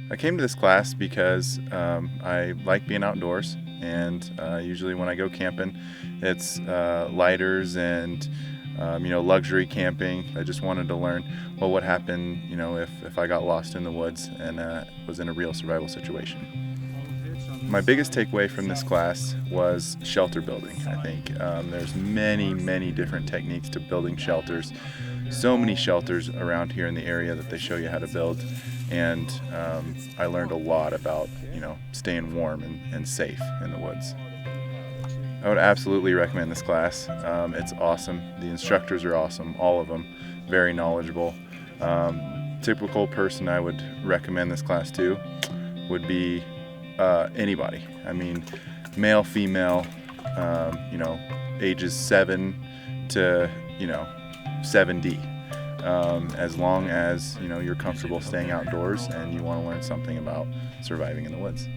I came to this class because I like being outdoors, and usually when I go camping, it's lighters and luxury camping. I just wanted to learn what would happen, if I got lost in the woods and was in a real survival situation. My biggest takeaway from this class was shelter building. I think there's many different techniques to building shelters. So many shelters around here in the area that they show you how to build, and I learned a lot about staying warm and safe in the woods. I would absolutely recommend this class. It's awesome. The instructors are awesome, all of them, very knowledgeable. Typical person I would recommend this class to would be anybody. I mean, male, female, ages 7 to 7D. As long as you're comfortable staying outdoors and you want to learn something about surviving in the woods.